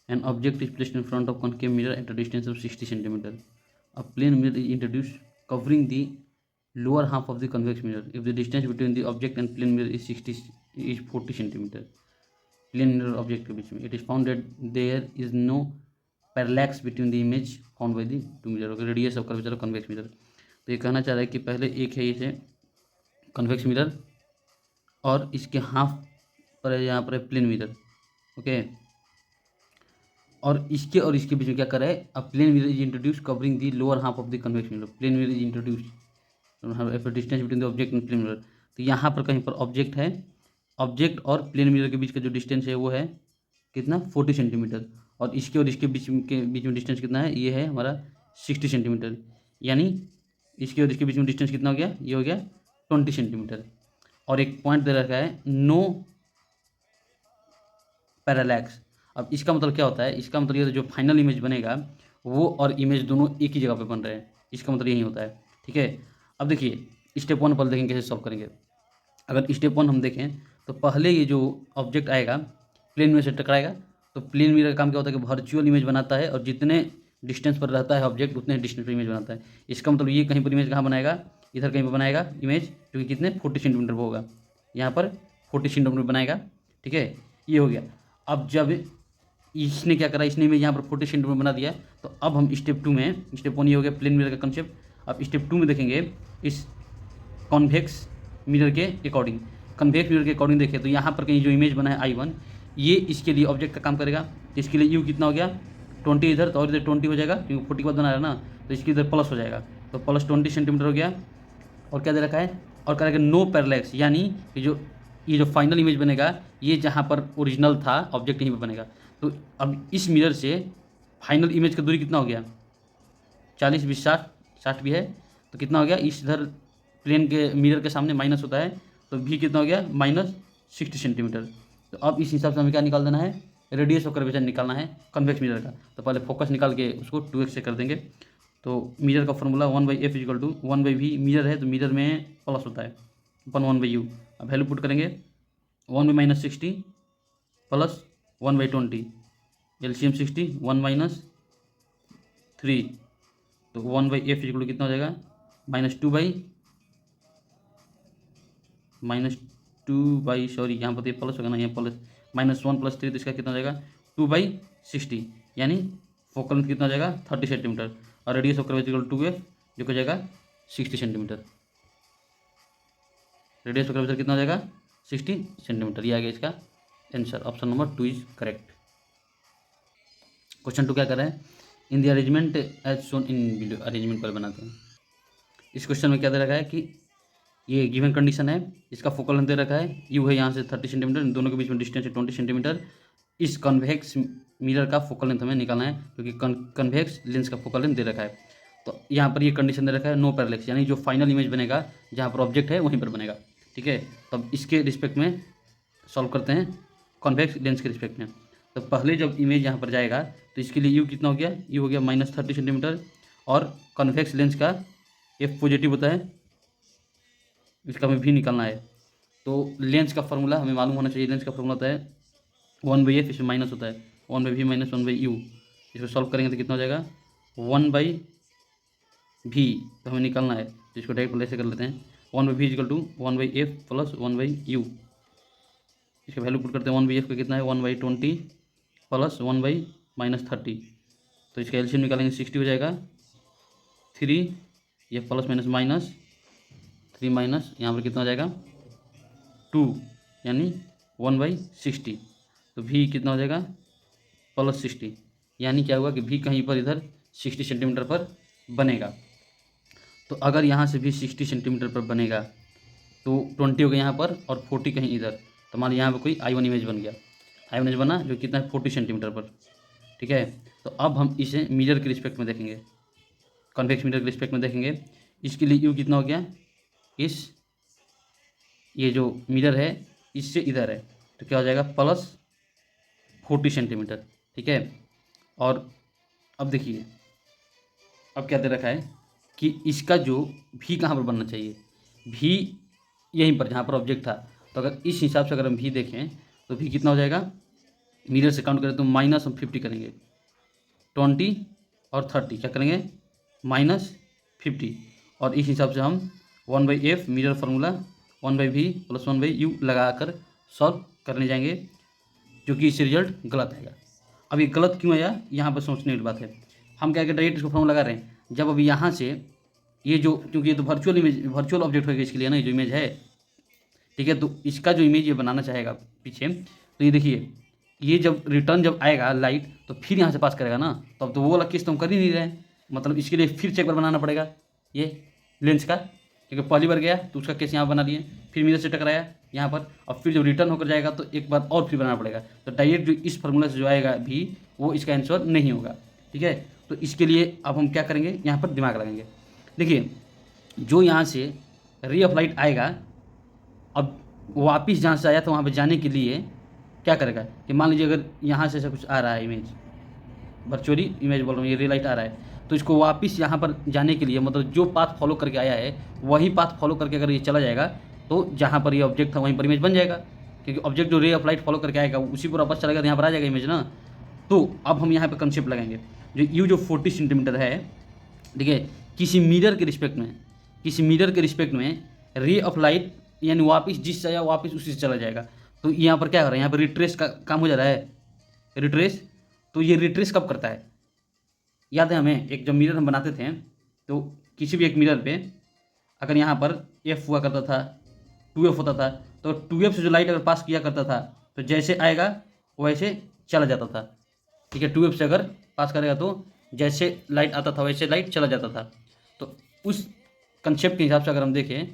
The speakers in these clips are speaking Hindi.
An object is placed in front of concave mirror at a distance of 60 centimeter. A plane mirror is introduced covering the lower half of the convex mirror. If the distance between the object and plane mirror is 40 centimeter, plane mirror object के बीच में, it is found that there is no parallax between the image found by the two mirror. Okay, radius of curvature of convex mirror. तो ये कहना चाह रहा है कि पहले एक है इसे कन्वेक्स मिरर और इसके हाफ पर है, यहाँ पर है प्लेन मिरर. ओके, और इसके बीच में क्या कर रहा है, a plane mirror is introduce covering the lower half of the convex mirror. Plane mirror is introduce distance between the object and plane mirror. तो यहाँ पर कहीं पर ऑब्जेक्ट है, ऑब्जेक्ट और प्लेन मिरर के बीच का जो डिस्टेंस है वो है कितना, 40 सेंटीमीटर. और इसके बीच में डिस्टेंस कितना है, ये है हमारा 60 सेंटीमीटर. यानी इसके और इसके बीच में डिस्टेंस कितना हो गया, ये हो गया 20 सेंटीमीटर. और एक पॉइंट दे रखा है नो पैरालैक्स. अब इसका मतलब क्या होता है, इसका मतलब ये जो फाइनल इमेज बनेगा वो और इमेज दोनों एक ही जगह पे बन रहे हैं, इसका मतलब यही होता है. ठीक है, अब देखिए स्टेप 1 पर देखेंगे कैसे सॉल्व करेंगे. अगर स्टेप 1 हम देखें तो पहले ये जो ऑब्जेक्ट आएगा प्लेन मिरर से टकराएगा. तो प्लेन मिरर का काम क्या होता है कि वर्चुअल इमेज बनाता है और जितने डिस्टेंस पर रहता है ऑब्जेक्ट उतने डिस्टेंस पर इमेज बनाता है. इसका मतलब ये कहीं पर इमेज कहाँ बनाएगा, इधर कहीं पर बनाएगा इमेज, जो कि कितने 40 सेंटीमीटर पर होगा. यहाँ पर 40 सेंटीमीटर बनाएगा. ठीक है, ये हो गया. अब जब इसने क्या करा, इसने इमेज यहाँ पर 40 सेंटीमीटर बना दिया. तो अब हम स्टेप 2 में, स्टेप 1 ये हो गया प्लेन मिरर का कंसेप्ट. अब स्टेप 2 में देखेंगे इस कॉन्वेक्स मिरर के अकॉर्डिंग. कन्वेक्स मिरर के अकॉर्डिंग देखें तो यहाँ पर कहीं जो इमेज बना है I1, ये इसके लिए ऑब्जेक्ट का काम करेगा. तो इसके लिए यू कितना हो गया 20 इधर, तो और इधर 20 हो जाएगा क्योंकि 40 के बाद बना रहा है ना, तो इसके इधर प्लस हो जाएगा. तो प्लस 20 सेंटीमीटर हो गया. और क्या दे रखा है, और कह रहा है नो पैरालैक्स, यानी कि ये जो फाइनल इमेज बनेगा ये जहाँ पर ओरिजिनल था ऑब्जेक्ट यहीं पर बनेगा. तो अब इस मिरर से फाइनल इमेज का दूरी कितना हो गया, 40 20 60 भी है, तो कितना हो गया, इस इधर प्लेन के मिरर के सामने माइनस होता है, तो भी कितना हो गया -60 सेंटीमीटर. तो अब इस हिसाब से हमें क्या निकाल देना है, रेडियस ऑफ कर्वेचर निकालना है कन्वेक्स मिरर का. तो पहले फोकस निकाल के उसको 2x से कर देंगे. तो मिरर का formula 1/f equal to 1/v. Mirror है तो मिरर में प्लस होता है अपन 1/u. अब वैल्यू पुट करेंगे 1/-60 प्लस 1/20, एलसीएम 60, 1 - 3. तो 1/f इक्वल टू कितना हो जाएगा, -2 सॉरी यहाँ पर ये प्लस होगा ना, यहाँ प्लस -1 + 3, तो इसका कितना हो जाएगा 2/60. यानी फोकल लेंथ कितना हो जाएगा 30 सेंटीमीटर. और radius of curvature equal 2f, जो हो जाएगा 60 सेंटीमीटर. रेडियस ऑफ कर्वेचर कितना हो जाएगा 60 सेंटीमीटर. ये आ गया इसका answer. Option number 2 is correct. Question 2 क्या कर रहा है, in the arrangement as shown in video. Arrangement पर बनाते हैं. इस क्वेश्चन में क्या दे रखा है कि ये गिवन कंडीशन है, इसका फोकल लेंथ दे रखा है यू है यहाँ से 30 सेंटीमीटर, इन दोनों के बीच में डिस्टेंस है 20 सेंटीमीटर. इस कन्वेक्स मिरर का फोकल लेंथ हमें निकालना है क्योंकि कन्वेक्स लेंस का फोकल लेंथ दे रखा है. तो यहाँ पर ये कंडीशन दे रखा है नो पैरेलैक्स, यानी जो फाइनल इमेज बनेगा जहाँ पर ऑब्जेक्ट है वहीं पर बनेगा. ठीक है, तो अब इसके रिस्पेक्ट में सॉल्व करते हैं कॉन्वेक्स लेंस के रिस्पेक्ट में. तो पहले जब इमेज यहाँ पर जाएगा तो इसके लिए यू कितना हो गया, यू हो गया -30 सेंटीमीटर. और कॉन्वेक्स लेंस का एफ पॉजिटिव होता है, इसका हमें भी निकालना है. तो लेंस का फॉर्मूला हमें मालूम होना चाहिए. लेंस का फॉर्मूला होता है 1/f, इसमें माइनस होता है 1/v - 1/u. इसको सॉल्व करेंगे तो कितना हो जाएगा 1/v. तो हमें निकालना है, तो इसको डायरेक्ट ऐसे कर लेते हैं 1/v equal to 1/f plus 1/u. इसका वैल्यू पुट करते हैं 1/f का कितना है 1/20 प्लस 1/-30. तो इसका एलसीएम निकालेंगे 60 हो जाएगा 3, ये प्लस माइनस -3 माइनस यहाँ पर कितना हो जाएगा 2, यानी 1/60. तो भी कितना हो जाएगा +60, यानी क्या हुआ कि भी कहीं पर इधर 60 सेंटीमीटर पर बनेगा. तो अगर यहाँ से भी 60 सेंटीमीटर पर बनेगा तो 20 हो गया यहाँ पर और 40 कहीं इधर. तो मान लीजिए यहाँ पर कोई I1 इमेज बन गया, I1 इमेज बना जो कितना है 40 सेंटीमीटर पर. ठीक है, तो अब हम इसे मिरर के रिस्पेक्ट में देखेंगे, कॉन्वेक्स मिरर के रिस्पेक्ट में देखेंगे. इसके लिए यू कितना हो गया, इस ये जो मिरर है इससे इधर है तो क्या हो जाएगा +40 सेंटीमीटर. ठीक है, और अब देखिए अब क्या दे रखा है कि इसका जो भी कहाँ पर बनना चाहिए, भी यहीं पर जहाँ पर ऑब्जेक्ट था. तो अगर इस हिसाब से अगर हम भी देखें तो भी कितना हो जाएगा मिरर से काउंट करें तो माइनस हम 50 करेंगे, 20 और 30 क्या करेंगे -50, और इस हिसाब से हम 1/f mirror formula 1/v + 1/u लगा कर सॉल्व करने जाएंगे, जो कि इससे रिजल्ट गलत आएगा। अब ये गलत क्यों आया, यहाँ पर सोचने की बात है। हम क्या डायरेक्ट इसको फॉर्मूला लगा रहे हैं, जब अभी यहाँ से ये जो, क्योंकि ये तो वर्चुअल इमेज, वर्चुअल ऑब्जेक्ट होगा इसके लिए ना, ये जो इमेज है, ठीक है, तो इसका जो इमेज ये बनाना चाहेगा पीछे, तो ये देखिए, ये जब रिटर्न जब आएगा लाइट, तो फिर यहाँ से पास करेगा ना, तब तो वो वाला केस तो हम कर ही नहीं रहे हैं, मतलब इसके लिए फिर चेक बार बनाना पड़ेगा ये लेंस का, क्योंकि पहली बार गया तो उसका केस यहाँ बना लिए, फिर मिरर से टकराया यहाँ पर, और फिर जब रिटर्न होकर जाएगा तो एक बार और फिर बनाना पड़ेगा। तो डायरेक्ट जो इस फार्मूला से जो आएगा भी, वो इसका आंसर नहीं होगा, ठीक है। तो इसके लिए अब हम क्या करेंगे, यहाँ पर दिमाग लगाएंगे। देखिए, जो यहाँ से रे ऑफ लाइट आएगा, अब वापिस जहाँ से आया था वहाँ पर जाने के लिए क्या करेगा कि मान लीजिए अगर यहाँ से ऐसा कुछ आ रहा है इमेज, वर्चुअली इमेज बोल रहा हूँ, ये रे लाइट आ रहा है, तो इसको वापस यहाँ पर जाने के लिए, मतलब जो पाथ फॉलो करके आया है वही पाथ फॉलो करके अगर ये चला जाएगा, तो जहाँ पर ये ऑब्जेक्ट था वहीं पर इमेज बन जाएगा, क्योंकि ऑब्जेक्ट जो रे ऑफ लाइट फॉलो करके आएगा उसी पर वापस चलेगा, तो यहाँ पर आ जाएगा इमेज ना। तो अब हम यहाँ पर कंसेप्ट लगाएंगे, जो यू जो 40 सेंटीमीटर है, ठीक है, किसी मिरर के रिस्पेक्ट में, किसी मिरर के रिस्पेक्ट में रे ऑफ लाइट यानी वापस जिससे आया वापस उसी से चला जाएगा। तो यहाँ पर क्या कर रहा है, यहाँ पर रिट्रेस का काम हो जा रहा है, रिट्रेस। तो ये रिट्रेस कब करता है, याद है हमें, एक जब मिरर हम बनाते थे तो किसी भी एक मिरर पे अगर यहाँ पर एफ हुआ करता था, 2f होता था, तो 2f से जो लाइट अगर पास किया करता था तो जैसे आएगा वैसे चला जाता था, ठीक है। 2f से अगर पास करेगा तो जैसे लाइट आता था वैसे लाइट चला जाता था। तो उस कंसेप्ट के हिसाब से अगर हम देखें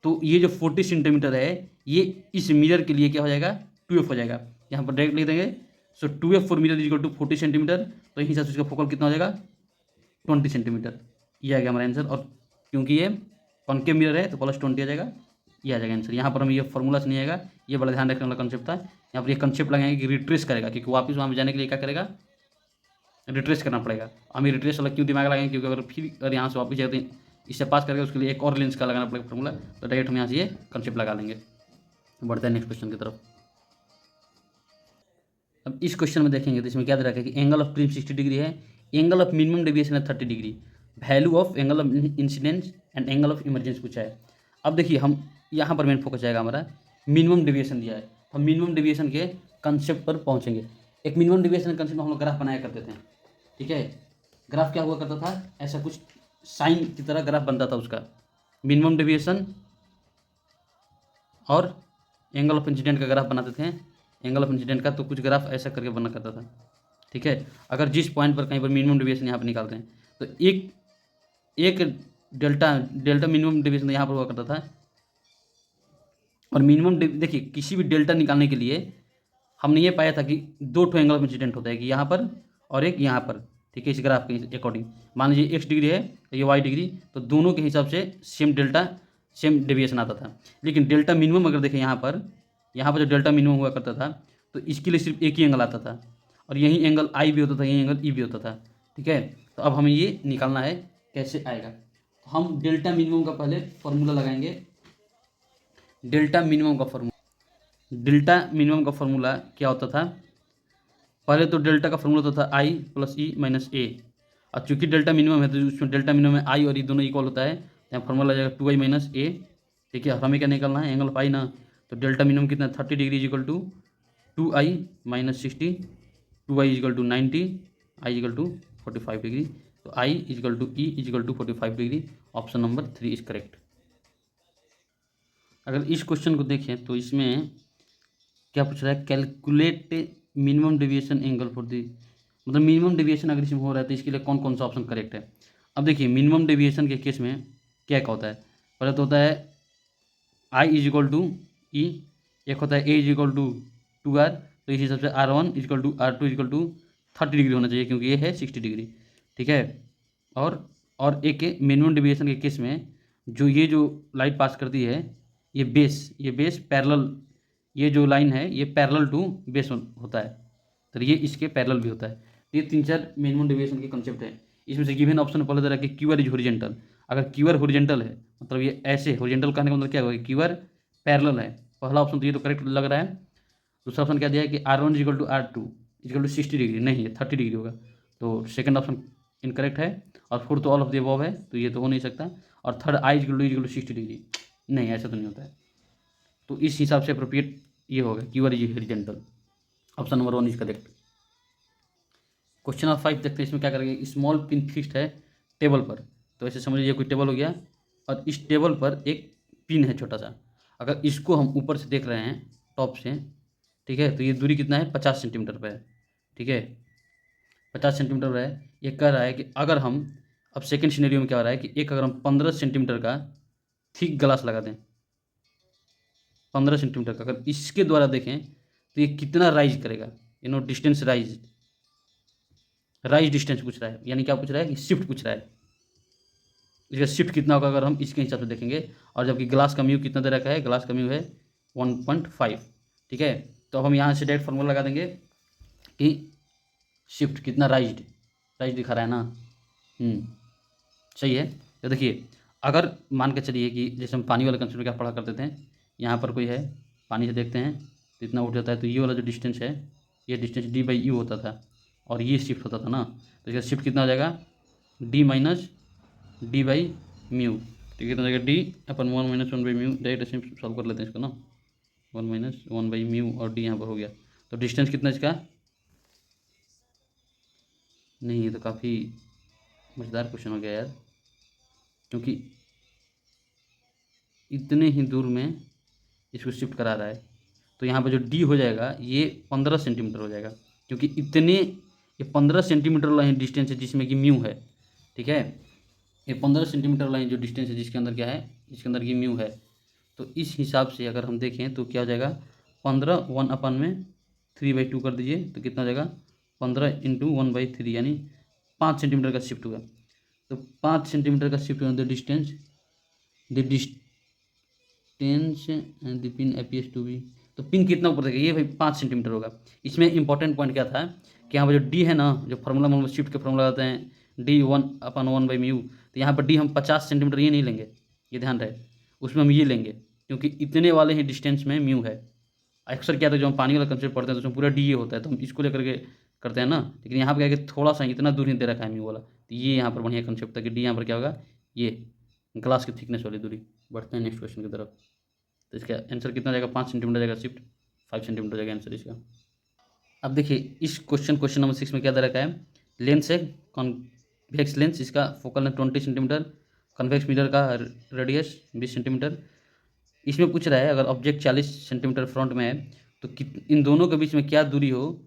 तो ये जो 40 सेंटीमीटर है, ये इस मिरर के लिए क्या हो जाएगा, 2f हो जाएगा। यहाँ पर डायरेक्ट लिख देंगे, so 2f for mirror equal to 40 centimetre, तो इस हिसाब से इसका फोकल कितना हो जाएगा, 20 सेंटीमीटर। ये आ गया हमारा आंसर, और क्योंकि ये कॉन्केव मिरर है तो +20 आ जाएगा, ये आ जाएगा आंसर। यहाँ पर हम ये फॉर्मूला से नहीं आएगा, ये बड़ा ध्यान रखने वाला कंसेप्ट था। यहाँ पर ये कंसेप्ट लगाएंगे कि रिट्रेस करेगा, क्योंकि वापस वहाँ पर जाने के लिए क्या करेगा, रिट्रेस करना पड़ेगा। हम ये रिट्रेस वाला क्यों दिमाग लगाएंगे, क्योंकि अगर फिर अगर यहाँ से वापस जाए तो इससे पास करेगा, उसके लिए एक और लेंस का लगाना पड़ेगा फॉर्मूला, तो डायरेक्ट हम यहाँ से ये कंसेप्ट लगा लेंगे। बढ़ते हैं नेक्स्ट क्वेश्चन की तरफ। अब इस क्वेश्चन में देखेंगे तो इसमें क्या दे रखा है कि एंगल ऑफ प्रिज्म 60 डिग्री है, एंगल ऑफ मिनिमम डेविएशन है 30 degree, value of angle of incidence and angle of emergence पूछा है। अब देखिए, हम यहाँ पर मेन फोकस जाएगा हमारा, मिनिमम डेविएशन दिया है, हम मिनिमम डेविएशन के कंसेप्ट पर पहुँचेंगे। एक मिनिमम डेविएशन कंसेप्ट में हम लोग ग्राफ बनाया करते थे, ठीक है। ग्राफ क्या हुआ करता था, ऐसा कुछ साइन की तरह ग्राफ बनता था उसका, मिनिमम डेविएशन और एंगल ऑफ इंसिडेंट का ग्राफ बनाते थे, एंगल ऑफ इंसिडेंट का, तो कुछ ग्राफ ऐसा करके बना करता था, ठीक है। अगर जिस पॉइंट पर कहीं पर मिनिमम डेविएशन यहाँ पर निकालते हैं तो एक डेल्टा मिनिमम डेविएशन यहाँ पर हुआ करता था, और मिनिमम देखिए, किसी भी डेल्टा निकालने के लिए हमने ये पाया था कि 2 ठो एंगल ऑफ इंसिडेंट होता है, कि यहाँ पर और एक यहाँ पर, ठीक है। इस ग्राफ के अकॉर्डिंग मान लीजिए x डिग्री है तो ये y डिग्री, तो दोनों के हिसाब से सेम डेविएशन आता था। लेकिन डेल्टा मिनिमम अगर देखें यहाँ पर जो डेल्टा मिनिमम हुआ करता था, तो इसके लिए सिर्फ एक ही एंगल आता था, और यही एंगल I भी होता था, यही एंगल E भी होता था, ठीक है। तो अब हमें ये निकालना है कैसे आएगा, तो हम डेल्टा मिनिमम का पहले फॉर्मूला लगाएंगे। डेल्टा मिनिमम का फॉर्मूला क्या होता था, पहले तो डेल्टा का फॉर्मूला होता था I + E - A, और चूंकि डेल्टा मिनिमम है तो उसमें डेल्टा मिनिमम में I और E दोनों इक्वल होता है, यहाँ फॉर्मूला जाएगा 2I - A, ठीक है। हमें क्या निकालना है, एंगल ऑफ I ना, तो डेल्टा मिनिमम कितना, 30 degree equal to 2I - 60, 2I = 90, I = 45 degree, तो I = E = 45 degree. Option number 3 is correct. अगर इस क्वेश्चन को देखें तो इसमें क्या पूछ रहा है, calculate minimum deviation angle for the, मतलब मिनिमम डेविएशन अगर इसमें हो रहा है तो इसके लिए कौन कौन सा ऑप्शन करेक्ट है। अब देखिए, मिनिमम डेविएशन के केस में क्या होता है, पहले तो होता है I = E, एक होता है A = 2R, तो इस हिसाब से R1 = R2 = 30 डिग्री होना चाहिए, क्योंकि ये है 60 डिग्री, ठीक है। और एक मिनिमम डेविएशन के केस में ये जो लाइट पास करती है, ये बेस पैरेलल, ये जो लाइन है ये पैरेलल टू बेस होता है, तो ये इसके पैरेलल भी होता है। ये 3-4 मिनिमम डेविएशन के कंसेप्ट है। इसमें से गिवन ऑप्शन पहले तरह कि QR इज हॉरिजॉन्टल, अगर QR हॉरिजॉन्टल है मतलब ये ऐसे, हॉरिजॉन्टल कहने का मतलब क्या होगा, QR पैरेलल है, पहला ऑप्शन तो ये तो करेक्ट लग रहा है। दूसरा ऑप्शन क्या दिया है कि R1 = R2, equal to 60 degree, नहीं ये 30 डिग्री होगा, तो सेकंड ऑप्शन इनकरेक्ट है। और फोर्थ तो ऑल ऑफ द अबव है, तो ये तो हो नहीं सकता। और third I equal to 60 degree, नहीं ऐसा तो नहीं होता है। तो इस हिसाब से अप्रोप्रिएट ये होगा QR is horizontal. Option number 1 is correct. Question number 5 देखते हैं, इसमें क्या करेंगे। स्मॉल पिन फिक्स्ड है टेबल पर, तो ऐसे समझ लीजिए कोई टेबल हो गया और इस टेबल पर एक पिन है छोटा सा। अगर इसको हम ऊपर से देख रहे हैं टॉप से, ठीक है, तो ये दूरी कितना है, 50 सेंटीमीटर पर है, ठीक है, 50 सेंटीमीटर पर है। ये कह रहा है कि अगर हम, अब सेकेंड सिनेरियो में क्या हो रहा है कि एक अगर हम 15 सेंटीमीटर का थिक ग्लास लगा दें, 15 सेंटीमीटर का, अगर इसके द्वारा देखें तो ये कितना राइज करेगा, डिस्टेंस राइज डिस्टेंस पूछ रहा है, यानी क्या पूछ रहा है कि शिफ्ट पूछ रहा है। इसका शिफ्ट कितना होगा अगर हम इसके हिसाब से देखेंगे। और जबकि ग्लास का म्यू कितना दे रखा है, ग्लास का म्यू है 1.5, ठीक है। तो अब हम यहाँ से डायरेक्ट फार्मूला लगा देंगे कि शिफ्ट कितना राइज दिखा रहा है ना, सही है। तो देखिए अगर मान के चलिए कि जैसे हम पानी वाले कंसेप्ट में क्या पढ़ा करते थे, यहाँ पर कोई है, पानी से देखते हैं तो इतना उठ जाता है, तो ये वाला जो डिस्टेंस है, ये डिस्टेंस d/u होता था और ये शिफ्ट होता था ना, तो इसका शिफ्ट कितना हो जाएगा, d माइनस d/μ, तो कितना हो जाएगा d/1 माइनस 1/μ। डायरेक्ट ऐसे सॉल्व कर लेते हैं इसको ना, 1 माइनस 1/μ और d यहाँ पर हो गया, तो डिस्टेंस कितना इसका, नहीं ये तो काफ़ी मज़ेदार क्वेश्चन हो गया यार, क्योंकि इतने ही दूर में इसको शिफ्ट करा रहा है। तो यहाँ पर जो d हो जाएगा ये 15 सेंटीमीटर हो जाएगा, क्योंकि ये 15 सेंटीमीटर वाला ही डिस्टेंस है जिसमें कि म्यू है, ठीक है। ये 15 सेंटीमीटर वाला जो डिस्टेंस है जिसके अंदर क्या है, जिसके अंदर की म्यू है। तो इस हिसाब से अगर हम देखें तो क्या हो जाएगा, 15 1/3/2 कर दीजिए, तो कितना हो जाएगा 15 × 1/3, यानी 5 सेंटीमीटर का शिफ्ट हुआ। तो 5 सेंटीमीटर का शिफ्ट हुआ, the distance and the pin appears to be, तो पिन कितना ऊपर देगा, ये भाई 5 सेंटीमीटर होगा। इसमें इंपॉर्टेंट पॉइंट क्या था कि यहाँ पर जो डी है ना, जो फार्मूला हम शिफ्ट के फार्मूला लगाते हैं d1/1/μ, तो यहाँ पर डी हम 50 सेंटीमीटर ये नहीं लेंगे, ये ध्यान रहे, उसमें हम ये लेंगे, क्योंकि इतने वाले ही डिस्टेंस में म्यू है। अक्सर क्या था, जो हम पानी वाला कंसेप्ट पढ़ते हैं तो उसमें पूरा डी ए होता है, तो हम इसको लेकर के करते हैं ना, लेकिन यहाँ पर क्या है कि थोड़ा सा इतना दूर ही दे रखा है म्यू वाला, तो ये यहाँ पर बढ़िया कंसेप्ट था कि डी यहाँ पर क्या होगा, ये ग्लास की थिकनेस वाली दूरी। बढ़ते हैं नेक्स्ट क्वेश्चन की तरफ। तो इसका आंसर कितना जाएगा, 5 सेंटीमीटर जाएगा शिफ्ट, 5 सेंटीमीटर जाएगा आंसर इसका। अब देखिए इस क्वेश्चन नंबर 6 में क्या दे रखा है, लेंस है कॉन्वेक्स लेंस, इसका focal length 20 centimetre, convex mirror का रेडियस 20 सेंटीमीटर। इसमें पूछ रहा है अगर ऑब्जेक्ट 40 सेंटीमीटर फ्रंट में है तो इन दोनों के बीच में क्या दूरी हो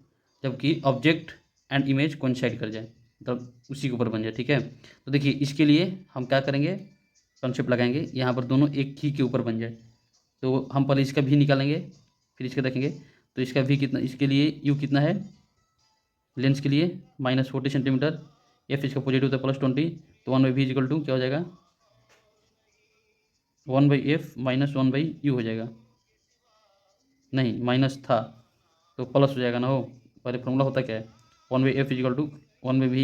जबकि ऑब्जेक्ट एंड इमेज कोइंसाइड कर जाए, मतलब उसी के ऊपर बन जाए, ठीक है। तो देखिए इसके लिए हम क्या करेंगे, कॉन्सेप्ट लगाएंगे, यहाँ पर दोनों एक ही के ऊपर बन जाए। तो हम पहले इसका भी निकालेंगे, फिर इसका देखेंगे। तो इसका भी कितना, इसके लिए यू कितना है लेंस के लिए -40 सेंटीमीटर, एफ इसका पॉजिटिव होता है +20, तो 1/v = क्या हो जाएगा 1/f - 1/u हो जाएगा, नहीं माइनस था तो प्लस हो जाएगा ना, हो पहले फॉर्मूला होता क्या है 1/f = 1/v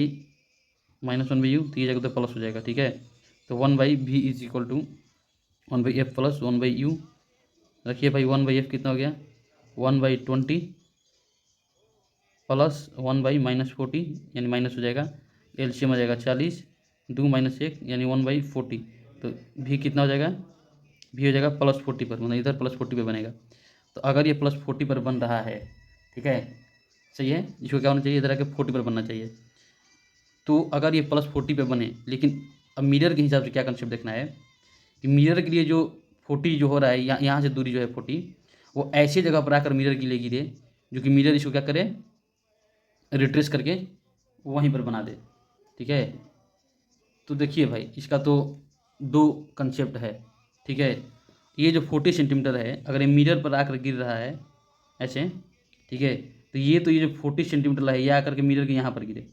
- 1/u, तो ये जगह तो प्लस हो जाएगा, ठीक है। तो 1/v = 1/f + 1/u, रखिए भाई 1/f कितना हो गया 1/20 प्लस 1/-40 यानी माइनस हो जाएगा, एलसीएम आ जाएगा 40, 2 - 1 यानी 1/40, तो भी कितना हो जाएगा, भी हो जाएगा +40 पर, मतलब इधर +40 पर बनेगा। तो अगर ये +40 पर बन रहा है, ठीक है, सही है, इसको क्या होना चाहिए, इधर आके 40 पर बनना चाहिए। तो अगर ये +40 पे बने, लेकिन अब मिरर के हिसाब से क्या कंसेप्ट देखना है कि मिरर के लिए जो 40 जो हो रहा है, यहाँ से दूरी जो है 40, वो ऐसी जगह पर आकर मिरर के लिए गिरे जो कि मिरर इसको क्या करे, रिट्रेस करके वहीं पर बना दे, ठीक है। तो देखिए भाई इसका तो 2 कंसेप्ट है, ठीक है। ये जो 40 सेंटीमीटर है अगर ये मिरर पर आकर गिर रहा है ऐसे, ठीक है, तो ये जो 40 सेंटीमीटर है ये आकर के मिरर के यहाँ पर गिरे,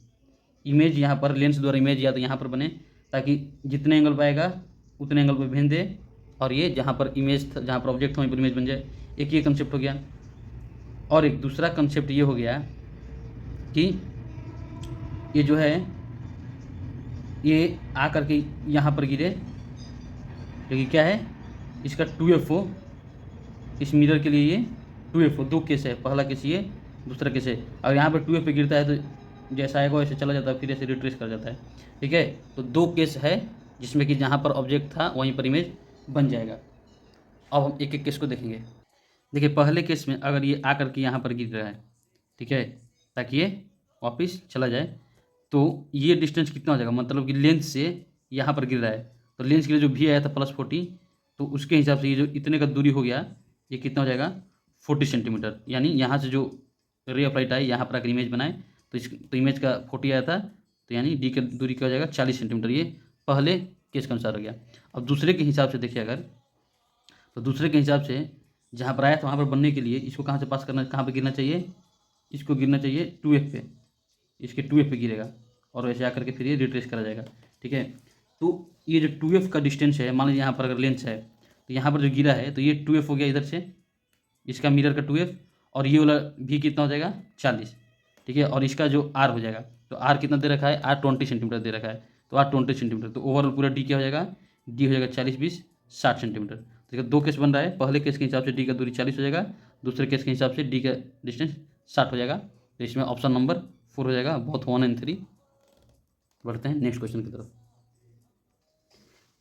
इमेज यहाँ पर लेंस द्वारा इमेज या तो यहाँ पर बने, ताकि जितने एंगल पर आएगा उतने एंगल पर भेज दे, और ये जहाँ पर इमेज था, जहाँ पर ऑब्जेक्ट था वहीं पर इमेज बन जाए। एक ये कंसेप्ट हो गया। और एक दूसरा कंसेप्ट ये हो गया कि ये जो है ये आकर के यहाँ पर गिरे, क्योंकि क्या है इसका 2f हो, इस मिरर के लिए ये 2f हो, 2 केस है, पहला केस ये दूसरा केस है, अगर यहाँ पर 2f पे गिरता है तो जैसा आएगा वैसे चला जाता है, फिर ऐसे रिट्रेस कर जाता है। ठीक है, तो 2 केस है जिसमें कि जहाँ पर ऑब्जेक्ट था वहीं पर इमेज बन जाएगा। अब हम एक एक केस को देखेंगे। देखिए पहले केस में अगर ये आकर के यहाँ पर गिर रहा है, ठीक है, ताकि ये वापस चला जाए, तो ये डिस्टेंस कितना हो जाएगा, मतलब कि लेंथ से यहाँ पर गिर रहा है, तो लेंथ के लिए जो भी आया था +40, तो उसके हिसाब से ये जो इतने का दूरी हो गया, ये कितना हो जाएगा 40 सेंटीमीटर। यानी यहाँ से जो रे ऑफ लाइट आई यहाँ पर अगर इमेज बनाए तो इमेज का 40 आया था, तो यानी डी की दूरी क्या हो जाएगा 40 सेंटीमीटर। ये पहले केस के अनुसार हो गया। अब दूसरे के हिसाब से देखिए अगर, तो दूसरे के हिसाब से जहाँ पर आया था वहाँ पर बनने के लिए इसको कहाँ से पास करना, कहाँ पर गिरना चाहिए, इसको गिरना चाहिए 2f पे, इसके 2f पे गिरेगा और वैसे आकर के फिर ये रिट्रेस करा जाएगा। ठीक है, तो ये जो 2f का डिस्टेंस है, मान लीजिए यहाँ पर अगर लेंथ है तो यहाँ पर जो गिरा है तो ये 2f हो गया इधर से, इसका मिरर का 2f, और ये वाला भी कितना हो जाएगा 40। ठीक है, और इसका जो r हो जाएगा, तो r कितना दे रखा है, r 20 सेंटीमीटर दे रखा है, तो r 20 सेंटीमीटर, तो ओवरऑल पूरा d क्या हो जाएगा, d हो जाएगा 40 20 60 सेंटीमीटर। तो देखिए 2 केस बन रहा है, पहले केस के हिसाब से d का दूरी 40 हो जाएगा, दूसरे केस के हिसाब से d का डिस्टेंस 60 हो जाएगा। तो इसमें ऑप्शन नंबर 4 हो जाएगा, बोथ 1 एंड 3। बढ़ते हैं नेक्स्ट क्वेश्चन की तरफ।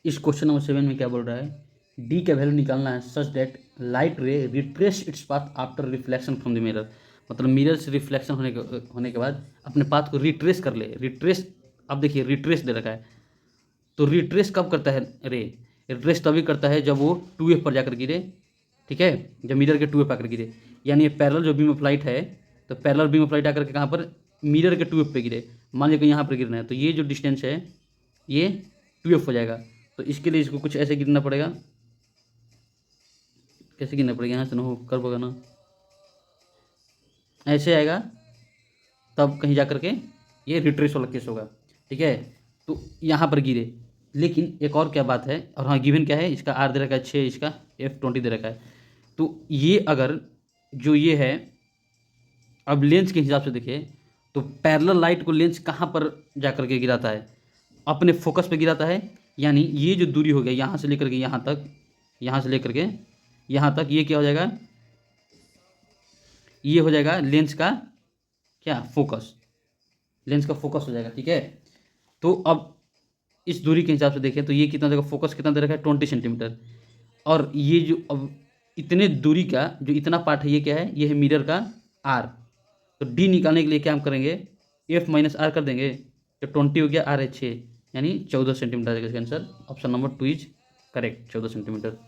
इस क्वेश्चन नंबर 7 में क्या बोल रहा है, डी का वैल्यू निकालना है सच दैट लाइट रे retrace its path after reflection from the mirror, मतलब मिरर से रिफ्लेक्शन होने के बाद अपने पाथ को रिट्रेस कर ले। रिट्रेस, अब देखिए रिट्रेस दे रखा है, तो रिट्रेस कब करता है रे, रिट्रेस तभी करता है जब वो 2f पर जाकर गिरे। ठीक है, जब मिरर के 2f आकर गिरे, यानी ये पैरेलल जो बीम ऑफ लाइट है, तो पैरेलल बीम ऑफ लाइट आकर के कहाँ पर, मिरर के 2f पे गिरे, मान लीजिए कि यहाँ पर गिरना है, तो ये जो डिस्टेंस है ये 2f हो जाएगा। तो इसके लिए इसको कुछ ऐसे गिरना पड़ेगा, कैसे गिरना पड़ेगा, यहाँ से ना हो कर होगा ना, ऐसे आएगा, तब कहीं जा कर के ये रिट्रेस वाला केस होगा। ठीक है, तो यहाँ पर गिरे, लेकिन एक और क्या बात है, और हाँ गिवन क्या है, इसका r दे रखा है 6, इसका f20 दे रखा है, तो ये अगर जो ये है, अब लेंस के हिसाब से देखिए, तो पैरेलल लाइट को लेंस कहाँ पर जा कर के गिराता है, अपने फोकस पे गिराता है। यानी ये जो दूरी हो गया यहाँ से लेकर के यहाँ तक, यहाँ से लेकर के यहाँ तक, ये क्या हो जाएगा, ये हो जाएगा लेंस का क्या फोकस, लेंस का फोकस हो जाएगा। ठीक है, तो अब इस दूरी के हिसाब से देखें तो ये कितना देगा, फोकस कितना दे रखा है 20 सेंटीमीटर, और ये जो अब इतने दूरी का जो इतना पार्ट है ये क्या है, ये है मिरर का r। तो d निकालने के लिए क्या हम करेंगे, f माइनस r कर देंगे, तो 20 हो गया, r है 6, यानी 14 सेंटीमीटर। इसका answer option number 2 is correct, 14 centimetre.